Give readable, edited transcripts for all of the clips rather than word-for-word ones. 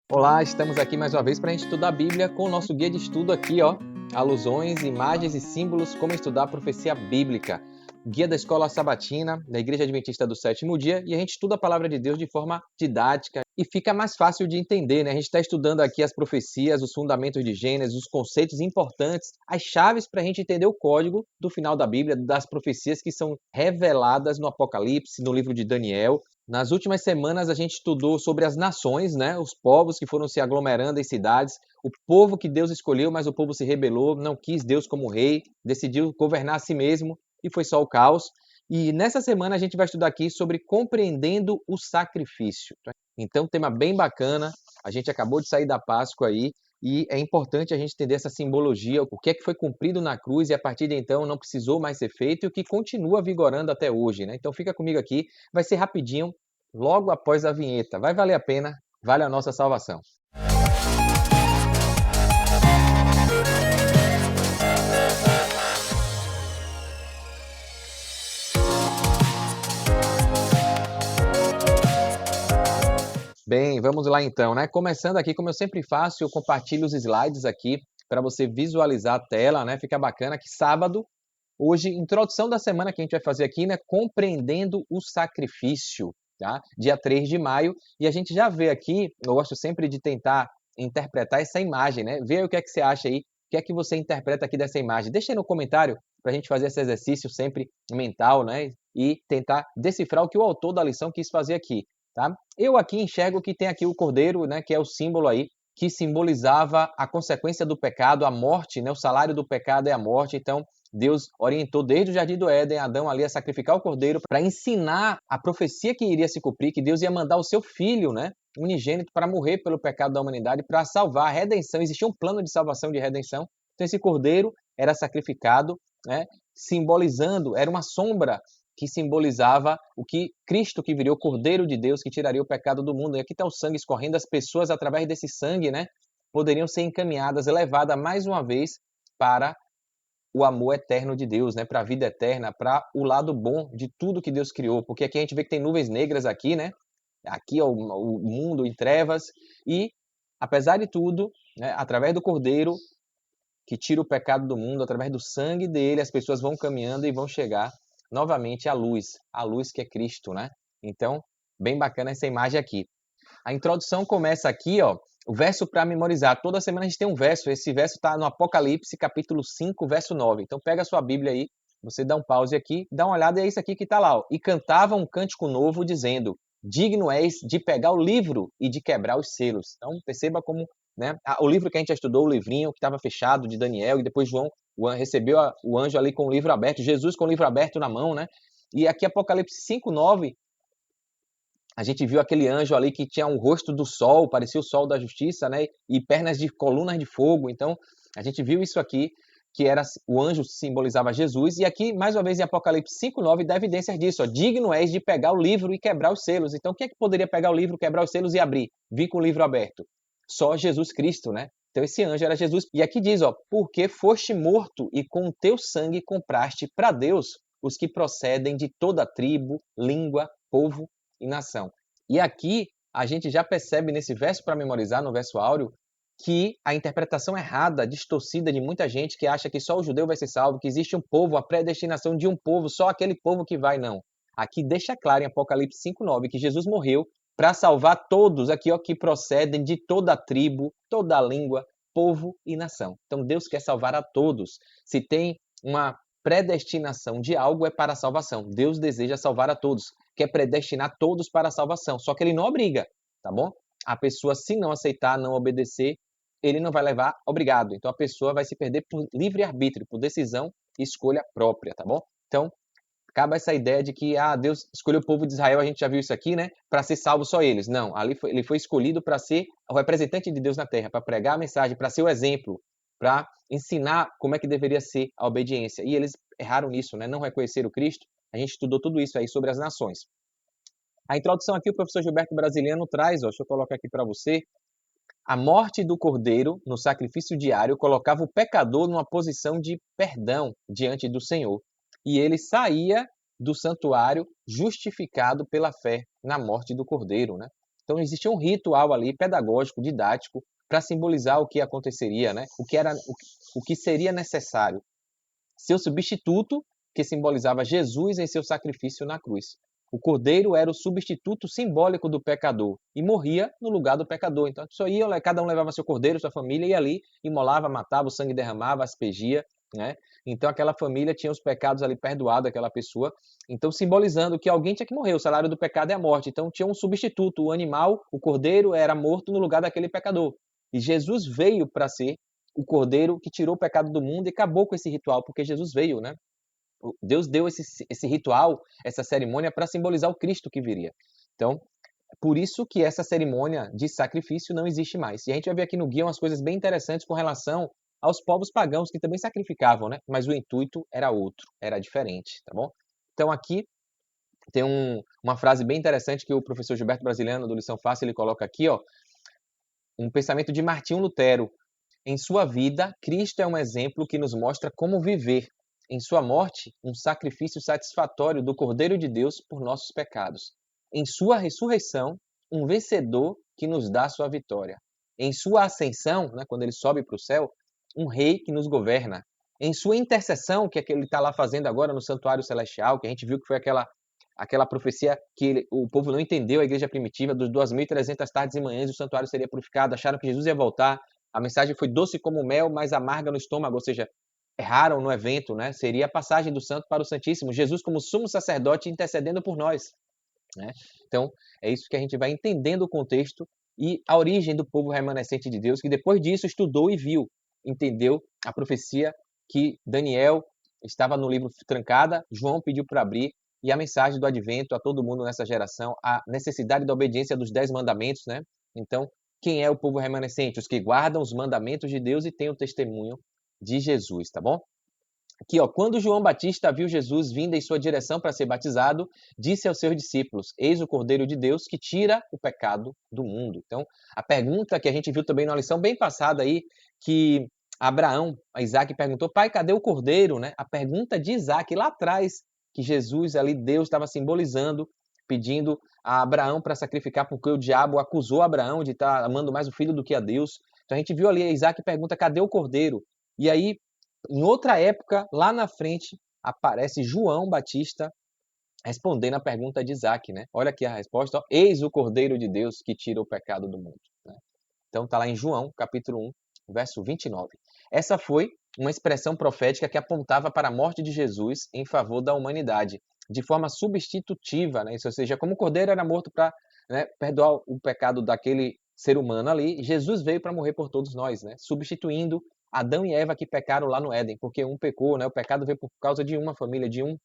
Olá, estamos aqui mais uma vez para a gente estudar a Bíblia com o nosso guia de estudo aqui, ó. Alusões, imagens e símbolos, como estudar a profecia bíblica. Guia da Escola Sabatina, da Igreja Adventista do Sétimo Dia, e a gente estuda a Palavra de Deus de forma didática e fica mais fácil de entender, né? A gente está estudando aqui as profecias, os fundamentos de Gênesis, os conceitos importantes, as chaves para a gente entender o código do final da Bíblia, das profecias que são reveladas no Apocalipse, no livro de Daniel. Nas últimas semanas a gente estudou sobre as nações, né? Os povos que foram se aglomerando em cidades, o povo que Deus escolheu, mas o povo se rebelou, não quis Deus como rei, decidiu governar a si mesmo e foi só o caos. E nessa semana a gente vai estudar aqui sobre compreendendo o sacrifício. Então, tema bem bacana. A gente acabou de sair da Páscoa aí e é importante a gente entender essa simbologia, o que é que foi cumprido na cruz e a partir de então não precisou mais ser feito e o que continua vigorando até hoje, né? Então fica comigo aqui, vai ser rapidinho, logo após a vinheta. Vai valer a pena, vale a nossa salvação. Bem, vamos lá então, né? Começando aqui, como eu sempre faço, eu compartilho os slides aqui para você visualizar a tela, né? Fica bacana que sábado, hoje, introdução da semana que a gente vai fazer aqui, né? Compreendendo o sacrifício, tá? Dia 3 de maio, e a gente já vê aqui, eu gosto sempre de tentar interpretar essa imagem, né? Vê aí o que é que você acha aí, o que é que você interpreta aqui dessa imagem. Deixa aí no comentário para a gente fazer esse exercício sempre mental, né? E tentar decifrar o que o autor da lição quis fazer aqui. Tá? Eu aqui enxergo que tem aqui o cordeiro, né, que é o símbolo aí, que simbolizava a consequência do pecado, a morte, né, o salário do pecado é a morte. Então, Deus orientou desde o Jardim do Éden, Adão ali a sacrificar o cordeiro para ensinar a profecia que iria se cumprir, que Deus ia mandar o seu filho, né, unigênito, para morrer pelo pecado da humanidade, para salvar a redenção. Existia um plano de salvação, de redenção. Então, esse cordeiro era sacrificado, né, simbolizando, era uma sombra que simbolizava o que Cristo que viria, o Cordeiro de Deus que tiraria o pecado do mundo. E aqui está o sangue escorrendo, as pessoas através desse sangue, né, poderiam ser encaminhadas, levadas mais uma vez para o amor eterno de Deus, né, para a vida eterna, para o lado bom de tudo que Deus criou. Porque aqui a gente vê que tem nuvens negras aqui, né? Aqui é o mundo em trevas e apesar de tudo, né, através do Cordeiro que tira o pecado do mundo, através do sangue dele, as pessoas vão caminhando e vão chegar novamente à luz, a luz que é Cristo, né? Então, bem bacana essa imagem aqui. A introdução começa aqui, ó, o verso para memorizar. Toda semana a gente tem um verso, esse verso está no Apocalipse, capítulo 5, verso 9. Então, pega a sua Bíblia aí, você dá um pause aqui, dá uma olhada e é isso aqui que está lá, ó. E cantava um cântico novo, dizendo: digno és de pegar o livro e de quebrar os selos. Então, perceba como, né, o livro que a gente já estudou, o livrinho que estava fechado de Daniel, e depois João recebeu o anjo ali com o livro aberto, Jesus com o livro aberto na mão, né? E aqui Apocalipse 5, 9, a gente viu aquele anjo ali que tinha um rosto do sol, parecia o sol da justiça, né? E pernas de colunas de fogo. Então, a gente viu isso aqui, que era o anjo simbolizava Jesus. E aqui, mais uma vez, em Apocalipse 5:9, dá evidências disso. Ó, digno és de pegar o livro e quebrar os selos. Então, quem é que poderia pegar o livro, quebrar os selos e abrir? Vir com o livro aberto? Só Jesus Cristo, né? Então, esse anjo era Jesus. E aqui diz, ó, porque foste morto e com o teu sangue compraste para Deus os que procedem de toda tribo, língua, povo e nação. E aqui a gente já percebe nesse verso para memorizar, no verso áureo, que a interpretação errada, distorcida de muita gente que acha que só o judeu vai ser salvo, que existe um povo, a predestinação de um povo, só aquele povo que vai, não. Aqui deixa claro em Apocalipse 5:9 que Jesus morreu para salvar todos aqui, ó, que procedem de toda a tribo, toda a língua, povo e nação. Então Deus quer salvar a todos. Se tem uma predestinação de algo, é para a salvação. Deus deseja salvar a todos, quer predestinar todos para a salvação, só que ele não obriga, tá bom? A pessoa, se não aceitar, não obedecer, ele não vai levar obrigado. Então a pessoa vai se perder por livre-arbítrio, por decisão e escolha própria, tá bom? Então, acaba essa ideia de que Deus escolheu o povo de Israel, a gente já viu isso aqui, né? Para ser salvo só eles. Não, ele foi escolhido para ser o representante de Deus na terra, para pregar a mensagem, para ser o exemplo, para ensinar como é que deveria ser a obediência. E eles erraram nisso, né? Não reconheceram Cristo. A gente estudou tudo isso aí sobre as nações. A introdução aqui o professor Gilberto Brasiliano traz, ó, deixa eu colocar aqui para você. A morte do cordeiro no sacrifício diário colocava o pecador numa posição de perdão diante do Senhor. E ele saía do santuário justificado pela fé na morte do cordeiro, né? Então existia um ritual ali pedagógico, didático, para simbolizar o que aconteceria, né? O que seria necessário. Seu substituto, que simbolizava Jesus em seu sacrifício na cruz. O cordeiro era o substituto simbólico do pecador e morria no lugar do pecador. Então, só ia, cada um levava seu cordeiro, sua família, e ali imolava, matava, o sangue derramava, aspergia, né? Então, aquela família tinha os pecados ali perdoados, aquela pessoa. Então, simbolizando que alguém tinha que morrer. O salário do pecado é a morte. Então, tinha um substituto. O animal, o cordeiro, era morto no lugar daquele pecador. E Jesus veio para ser o cordeiro que tirou o pecado do mundo e acabou com esse ritual, porque Jesus veio, né? Deus deu esse ritual, essa cerimônia, para simbolizar o Cristo que viria. Então, por isso que essa cerimônia de sacrifício não existe mais. E a gente vai ver aqui no guia umas coisas bem interessantes com relação aos povos pagãos que também sacrificavam, né? Mas o intuito era outro, era diferente, tá bom? Então aqui tem uma frase bem interessante que o professor Gilberto Brasiliano, do Lição Fácil, ele coloca aqui, ó, um pensamento de Martinho Lutero. Em sua vida, Cristo é um exemplo que nos mostra como viver. Em sua morte, um sacrifício satisfatório do Cordeiro de Deus por nossos pecados. Em sua ressurreição, um vencedor que nos dá sua vitória. Em sua ascensão, né, quando ele sobe para o céu, um rei que nos governa. Em sua intercessão, que é que ele está lá fazendo agora no santuário celestial, que a gente viu que foi aquela profecia que o povo não entendeu, a igreja primitiva, dos 2.300 tardes e manhãs o santuário seria purificado, acharam que Jesus ia voltar, a mensagem foi doce como mel, mas amarga no estômago, ou seja, erraram no evento, né? Seria a passagem do santo para o santíssimo, Jesus como sumo sacerdote intercedendo por nós, né? Então, é isso que a gente vai entendendo o contexto e a origem do povo remanescente de Deus, que depois disso estudou e viu, entendeu a profecia que Daniel estava no livro trancada, João pediu para abrir, e a mensagem do advento a todo mundo nessa geração, a necessidade da obediência dos 10 mandamentos, né? Então, quem é o povo remanescente? Os que guardam os mandamentos de Deus e têm o testemunho de Jesus, tá bom? Aqui, ó, quando João Batista viu Jesus vindo em sua direção para ser batizado, disse aos seus discípulos: Eis o Cordeiro de Deus que tira o pecado do mundo. Então, a pergunta que a gente viu também na lição bem passada aí, que Isaac perguntou: Pai, cadê o Cordeiro, né? A pergunta de Isaac lá atrás, que Jesus ali, Deus estava simbolizando, pedindo a Abraão para sacrificar, porque o diabo acusou Abraão de estar amando mais o filho do que a Deus. Então a gente viu ali, Isaac pergunta: cadê o Cordeiro? E aí, em outra época, lá na frente, aparece João Batista respondendo a pergunta de Isaac, né? Olha aqui a resposta, ó, eis o Cordeiro de Deus que tira o pecado do mundo, né? Então está lá em João, capítulo 1, verso 29. Essa foi uma expressão profética que apontava para a morte de Jesus em favor da humanidade, de forma substitutiva, né? Isso, ou seja, como o Cordeiro era morto para, né, perdoar o pecado daquele ser humano ali, Jesus veio para morrer por todos nós, né? Substituindo Adão e Eva que pecaram lá no Éden, porque um pecou, né? O pecado veio por causa de uma família, de um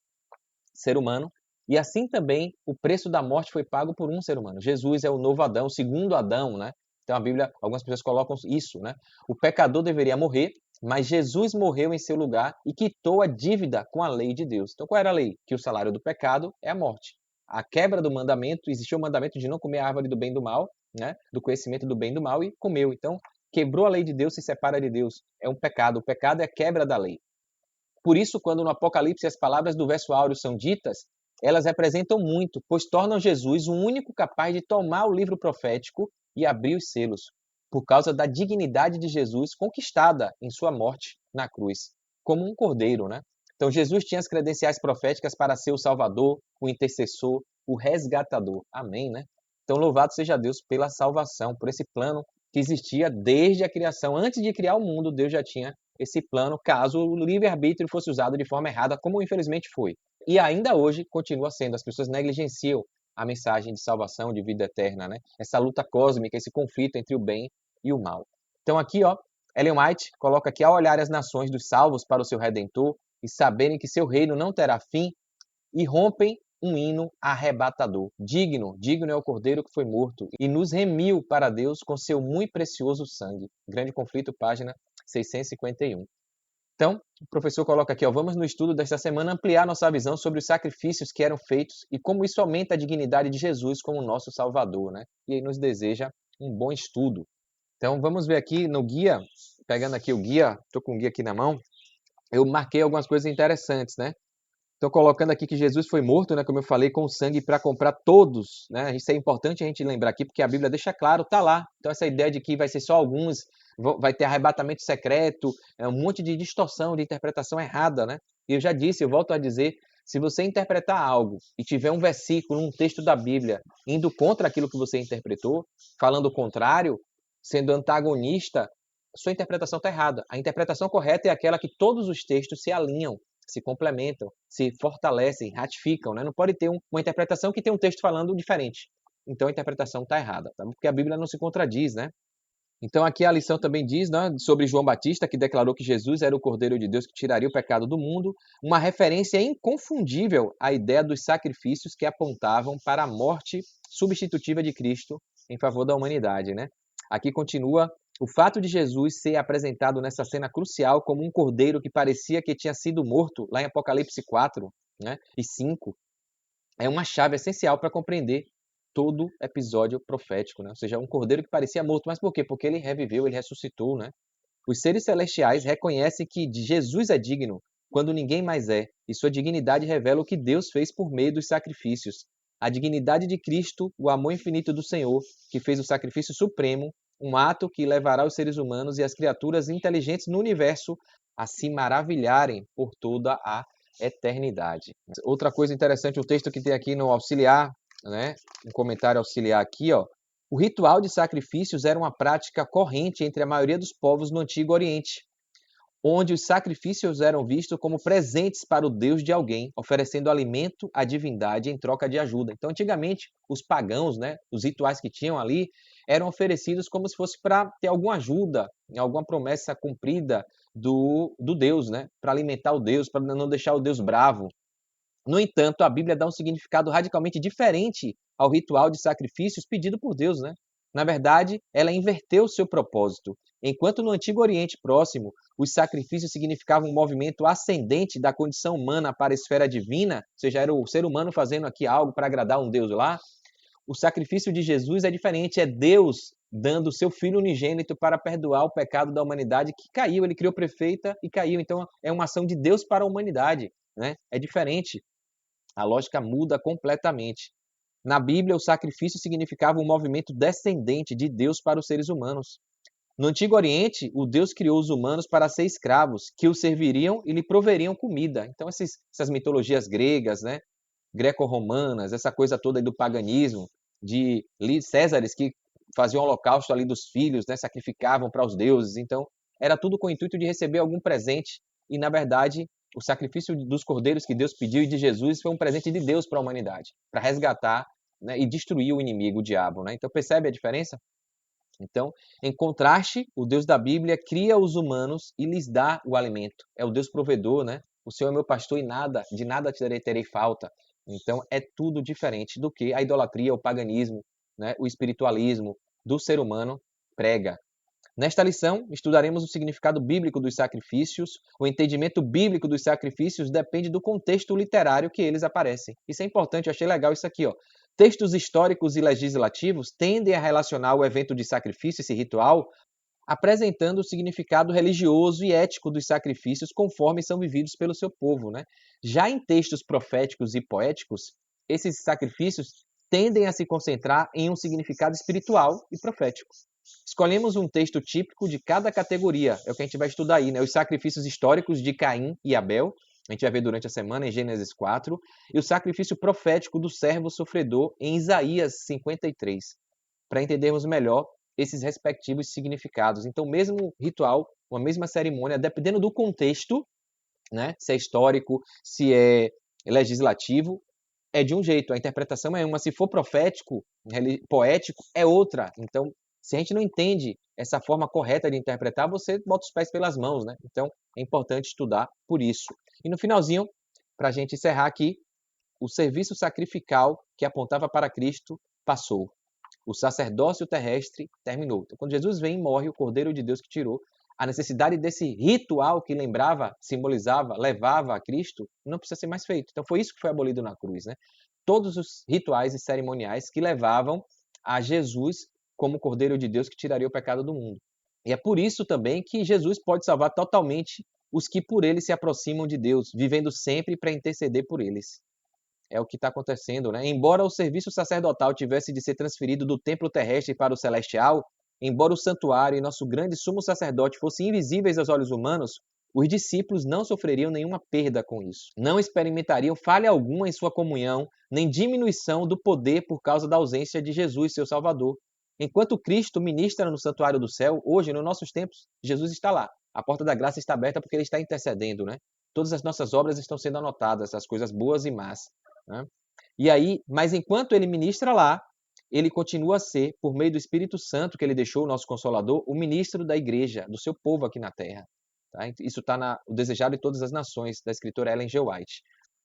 ser humano, e assim também o preço da morte foi pago por um ser humano. Jesus é o novo Adão, o segundo Adão, né? Então a Bíblia, algumas pessoas colocam isso, né? O pecador deveria morrer, mas Jesus morreu em seu lugar e quitou a dívida com a lei de Deus. Então qual era a lei? Que o salário do pecado é a morte. A quebra do mandamento, existiu o mandamento de não comer a árvore do bem e do mal, né? Do conhecimento do bem e do mal, e comeu. Então quebrou a lei de Deus, se separa de Deus. É um pecado. O pecado é a quebra da lei. Por isso, quando no Apocalipse as palavras do verso áureo são ditas, elas representam muito, pois tornam Jesus o único capaz de tomar o livro profético e abrir os selos, por causa da dignidade de Jesus conquistada em sua morte na cruz, como um cordeiro, né? Então Jesus tinha as credenciais proféticas para ser o Salvador, o intercessor, o resgatador. Amém, né? Então louvado seja Deus pela salvação, por esse plano que existia desde a criação. Antes de criar o mundo, Deus já tinha esse plano, caso o livre-arbítrio fosse usado de forma errada, como infelizmente foi. E ainda hoje continua sendo. As pessoas negligenciam a mensagem de salvação, de vida eterna, né? Essa luta cósmica, esse conflito entre o bem e o mal. Então aqui, ó, Ellen White coloca aqui: ao olhar as nações dos salvos para o seu Redentor e saberem que seu reino não terá fim, irrompem um hino arrebatador. Digno é o Cordeiro que foi morto e nos remiu para Deus com seu muito precioso sangue. Grande Conflito, página 651. Então, o professor coloca aqui, ó, vamos no estudo desta semana ampliar nossa visão sobre os sacrifícios que eram feitos e como isso aumenta a dignidade de Jesus como nosso Salvador, né? E aí nos deseja um bom estudo. Então, vamos ver aqui no guia, pegando aqui o guia, estou com o guia aqui na mão, eu marquei algumas coisas interessantes, né? Estou colocando aqui que Jesus foi morto, né, como eu falei, com sangue para comprar todos, né? Isso é importante a gente lembrar aqui, porque a Bíblia deixa claro, tá lá. Então essa ideia de que vai ser só alguns, vai ter arrebatamento secreto, é um monte de distorção, de interpretação errada, né? E eu já disse, eu volto a dizer, se você interpretar algo e tiver um versículo, um texto da Bíblia indo contra aquilo que você interpretou, falando o contrário, sendo antagonista, sua interpretação está errada. A interpretação correta é aquela que todos os textos se alinham, se complementam, se fortalecem, ratificam, né? Não pode ter uma interpretação que tem um texto falando diferente. Então a interpretação está errada, tá? Porque a Bíblia não se contradiz, né? Então aqui a lição também diz, né, sobre João Batista, que declarou que Jesus era o Cordeiro de Deus que tiraria o pecado do mundo, uma referência inconfundível à ideia dos sacrifícios que apontavam para a morte substitutiva de Cristo em favor da humanidade, né? Aqui continua o fato de Jesus ser apresentado nessa cena crucial como um cordeiro que parecia que tinha sido morto, lá em Apocalipse 4, né, e 5, é uma chave essencial para compreender todo episódio profético, né? Ou seja, um cordeiro que parecia morto, mas por quê? Porque ele reviveu, ele ressuscitou, né? Os seres celestiais reconhecem que Jesus é digno quando ninguém mais é, e sua dignidade revela o que Deus fez por meio dos sacrifícios. A dignidade de Cristo, o amor infinito do Senhor, que fez o sacrifício supremo, um ato que levará os seres humanos e as criaturas inteligentes no universo a se maravilharem por toda a eternidade. Outra coisa interessante, o texto que tem aqui no auxiliar, né? Um comentário auxiliar aqui, ó. O ritual de sacrifícios era uma prática corrente entre a maioria dos povos no Antigo Oriente, onde os sacrifícios eram vistos como presentes para o Deus de alguém, oferecendo alimento à divindade em troca de ajuda. Então, antigamente, os pagãos, né, os rituais que tinham ali, eram oferecidos como se fosse para ter alguma ajuda, alguma promessa cumprida do Deus, né, para alimentar o Deus, para não deixar o Deus bravo. No entanto, a Bíblia dá um significado radicalmente diferente ao ritual de sacrifícios pedido por Deus, né? Na verdade, ela inverteu o seu propósito. Enquanto no Antigo Oriente Próximo, os sacrifícios significavam um movimento ascendente da condição humana para a esfera divina, ou seja, era o ser humano fazendo aqui algo para agradar um Deus lá, o sacrifício de Jesus é diferente, é Deus dando o seu Filho unigênito para perdoar o pecado da humanidade que caiu. Ele criou perfeita e caiu. Então, é uma ação de Deus para a humanidade, né? É diferente. A lógica muda completamente. Na Bíblia, o sacrifício significava um movimento descendente de Deus para os seres humanos. No Antigo Oriente, o Deus criou os humanos para ser escravos, que o serviriam e lhe proveriam comida. Então, essas mitologias gregas, né, greco-romanas, essa coisa toda aí do paganismo, de Césares que faziam o holocausto ali dos filhos, né, sacrificavam para os deuses. Então, era tudo com o intuito de receber algum presente. E, na verdade, o sacrifício dos cordeiros que Deus pediu e de Jesus foi um presente de Deus para a humanidade, para resgatar, né, e destruir o inimigo, o diabo, né? Então, percebe a diferença? Então, em contraste, o Deus da Bíblia cria os humanos e lhes dá o alimento. É o Deus provedor, né? O Senhor é meu pastor e de nada terei falta. Então, é tudo diferente do que a idolatria, o paganismo, né? O espiritualismo do ser humano prega. Nesta lição, estudaremos o significado bíblico dos sacrifícios. O entendimento bíblico dos sacrifícios depende do contexto literário que eles aparecem. Isso é importante, eu achei legal isso aqui, ó. Textos históricos e legislativos tendem a relacionar o evento de sacrifício, esse ritual, apresentando o significado religioso e ético dos sacrifícios conforme são vividos pelo seu povo, né? Já em textos proféticos e poéticos, esses sacrifícios tendem a se concentrar em um significado espiritual e profético. Escolhemos um texto típico de cada categoria, é o que a gente vai estudar aí, né? Os sacrifícios históricos de Caim e Abel, a gente vai ver durante a semana em Gênesis 4, e o sacrifício profético do servo sofredor em Isaías 53, para entendermos melhor esses respectivos significados. Então, o mesmo ritual, uma mesma cerimônia, dependendo do contexto, né? Se é histórico, se é legislativo, é de um jeito, a interpretação é uma. Se for profético, poético, é outra. Então, se a gente não entende essa forma correta de interpretar, você bota os pés pelas mãos, né? Então, é importante estudar por isso. E no finalzinho, para a gente encerrar aqui, o serviço sacrificial que apontava para Cristo passou. O sacerdócio terrestre terminou. Então, quando Jesus vem e morre, o Cordeiro de Deus que tirou, a necessidade desse ritual que lembrava, simbolizava, levava a Cristo, não precisa ser mais feito. Então, foi isso que foi abolido na cruz, né? Todos os rituais e cerimoniais que levavam a Jesus como Cordeiro de Deus que tiraria o pecado do mundo. E é por isso também que Jesus pode salvar totalmente os que por ele se aproximam de Deus, vivendo sempre para interceder por eles. É o que está acontecendo, né? Embora o serviço sacerdotal tivesse de ser transferido do templo terrestre para o celestial, embora o santuário e nosso grande sumo sacerdote fossem invisíveis aos olhos humanos, os discípulos não sofreriam nenhuma perda com isso. Não experimentariam falha alguma em sua comunhão, nem diminuição do poder por causa da ausência de Jesus, seu Salvador. Enquanto Cristo ministra no santuário do céu, hoje, nos nossos tempos, Jesus está lá. A porta da graça está aberta porque ele está intercedendo, né? Todas as nossas obras estão sendo anotadas, as coisas boas e más, né? E aí, mas enquanto ele ministra lá, ele continua a ser, por meio do Espírito Santo que ele deixou, o nosso Consolador, o ministro da igreja, do seu povo aqui na terra. Tá? Isso está no Desejado de Todas as Nações, da escritora Ellen G. White.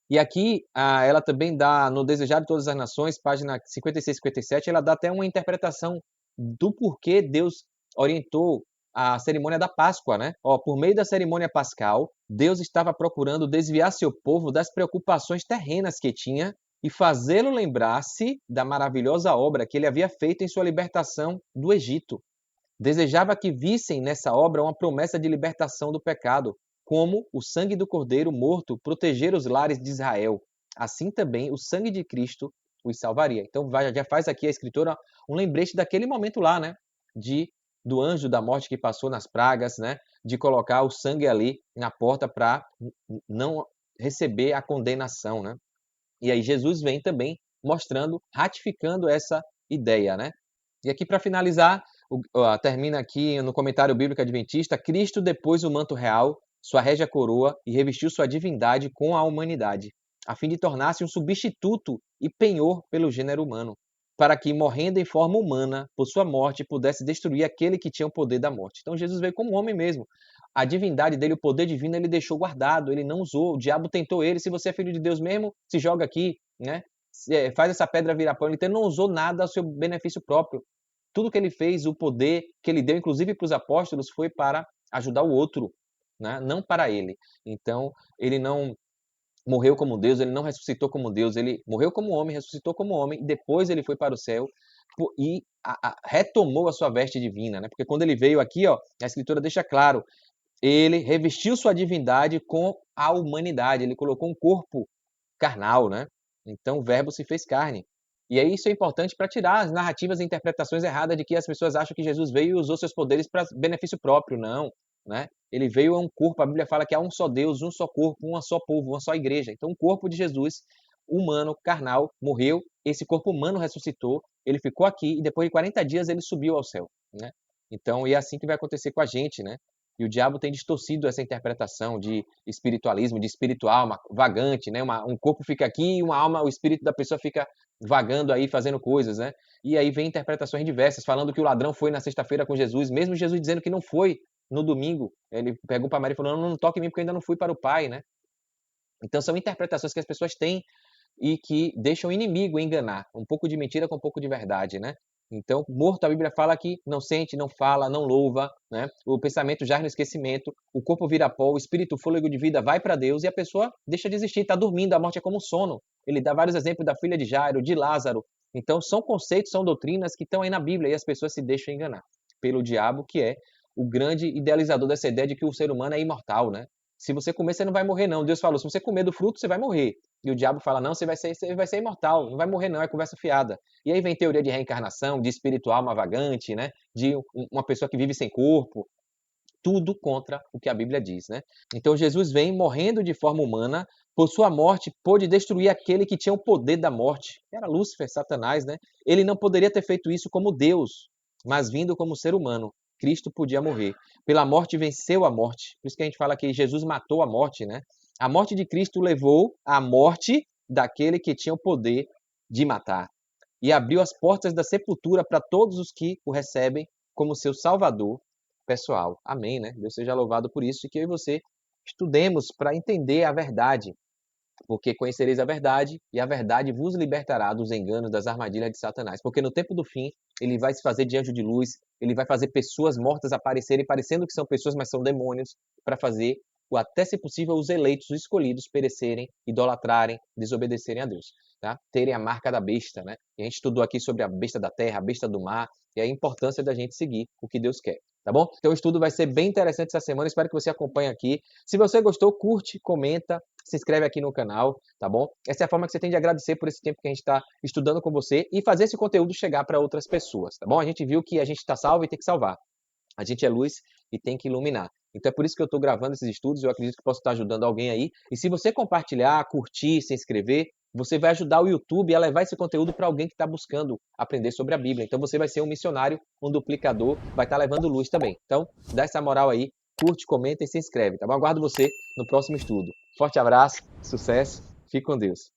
E aqui, ela também dá, no Desejado de Todas as Nações, página 56 e 57, ela dá até uma interpretação do porquê Deus orientou a cerimônia da Páscoa, né? Por meio da cerimônia pascal, Deus estava procurando desviar seu povo das preocupações terrenas que tinha e fazê-lo lembrar-se da maravilhosa obra que ele havia feito em sua libertação do Egito. Desejava que vissem nessa obra uma promessa de libertação do pecado, como o sangue do Cordeiro morto proteger os lares de Israel. Assim também o sangue de Cristo os salvaria. Então já faz aqui a escritora um lembrete daquele momento lá, né? Do anjo da morte que passou nas pragas, né? De colocar o sangue ali na porta para não receber a condenação, né? E aí Jesus vem também mostrando, ratificando essa ideia, né? E aqui para finalizar, termina aqui no comentário bíblico adventista: Cristo depôs o manto real, sua régia coroa e revestiu sua divindade com a humanidade, a fim de tornar-se um substituto e penhor pelo gênero humano, para que, morrendo em forma humana, por sua morte, pudesse destruir aquele que tinha o poder da morte. Então Jesus veio como homem mesmo. A divindade dele, o poder divino, ele deixou guardado, ele não usou. O diabo tentou ele: se você é filho de Deus mesmo, se joga aqui, né? Faz essa pedra virar pão. Ele não usou nada ao seu benefício próprio. Tudo que ele fez, o poder que ele deu, inclusive para os apóstolos, foi para ajudar o outro, né? Não para ele. Então, ele não morreu como Deus, ele não ressuscitou como Deus, ele morreu como homem, ressuscitou como homem, e depois ele foi para o céu e retomou a sua veste divina, né? Porque quando ele veio aqui, a escritura deixa claro, ele revestiu sua divindade com a humanidade, ele colocou um corpo carnal, né? Então o verbo se fez carne. E aí isso é importante para tirar as narrativas e interpretações erradas de que as pessoas acham que Jesus veio e usou seus poderes para benefício próprio. Não, né? Ele veio a um corpo, a Bíblia fala que há um só Deus, um só corpo, uma só povo, uma só igreja. Então o corpo de Jesus, humano, carnal, morreu, esse corpo humano ressuscitou, ele ficou aqui e depois de 40 dias ele subiu ao céu, né? Então, é assim que vai acontecer com a gente, né? E o diabo tem distorcido essa interpretação de espiritualismo, de espírito alma vagante, né? Um corpo fica aqui e uma alma, o espírito da pessoa fica vagando aí, fazendo coisas, né? E aí vem interpretações diversas, falando que o ladrão foi na sexta-feira com Jesus, mesmo Jesus dizendo que não foi no domingo. Ele pegou para Maria e falou: não toque em mim porque eu ainda não fui para o Pai, né? Então são interpretações que as pessoas têm e que deixam o inimigo enganar. Um pouco de mentira com um pouco de verdade, né? Então, morto, a Bíblia fala que não sente, não fala, não louva, né? O pensamento já no esquecimento, o corpo vira pó, o espírito, o fôlego de vida vai para Deus e a pessoa deixa de existir, está dormindo, a morte é como um sono. Ele dá vários exemplos da filha de Jairo, de Lázaro. Então, são conceitos, são doutrinas que estão aí na Bíblia e as pessoas se deixam enganar pelo diabo, que é o grande idealizador dessa ideia de que o ser humano é imortal, né? Se você comer, você não vai morrer, não. Deus falou: se você comer do fruto, você vai morrer. E o diabo fala: não, você vai ser imortal, não vai morrer, não, é conversa fiada. E aí vem teoria de reencarnação, de espiritual alma vagante, né? De uma pessoa que vive sem corpo. Tudo contra o que a Bíblia diz, né? Então Jesus vem morrendo de forma humana, por sua morte pôde destruir aquele que tinha o poder da morte. Era Lúcifer, Satanás, né? Ele não poderia ter feito isso como Deus, mas vindo como ser humano. Cristo podia morrer. Pela morte venceu a morte. Por isso que a gente fala que Jesus matou a morte, né? A morte de Cristo levou à morte daquele que tinha o poder de matar. E abriu as portas da sepultura para todos os que o recebem como seu Salvador pessoal. Amém, né? Deus seja louvado por isso e que eu e você estudemos para entender a verdade. Porque conhecereis a verdade e a verdade vos libertará dos enganos, das armadilhas de Satanás. Porque no tempo do fim, ele vai se fazer de anjo de luz, ele vai fazer pessoas mortas aparecerem, parecendo que são pessoas, mas são demônios, para fazer, até se possível, os eleitos, os escolhidos, perecerem, idolatrarem, desobedecerem a Deus. Tá? Terem a marca da besta, né? E a gente estudou aqui sobre a besta da terra, a besta do mar, e a importância da gente seguir o que Deus quer. tá bom? Então o estudo vai ser bem interessante essa semana, espero que você acompanhe aqui. Se você gostou, curte, comenta, se inscreve aqui no canal, tá bom? Essa é a forma que você tem de agradecer por esse tempo que a gente está estudando com você e fazer esse conteúdo chegar para outras pessoas, tá bom? A gente viu que a gente está salvo e tem que salvar. A gente é luz e tem que iluminar. Então é por isso que eu estou gravando esses estudos, eu acredito que posso estar ajudando alguém aí. E se você compartilhar, curtir, se inscrever, você vai ajudar o YouTube a levar esse conteúdo para alguém que está buscando aprender sobre a Bíblia. Então você vai ser um missionário, um duplicador, vai estar levando luz também. Então dá essa moral aí, curte, comenta e se inscreve, tá bom? Aguardo você no próximo estudo. Forte abraço, sucesso, fique com Deus.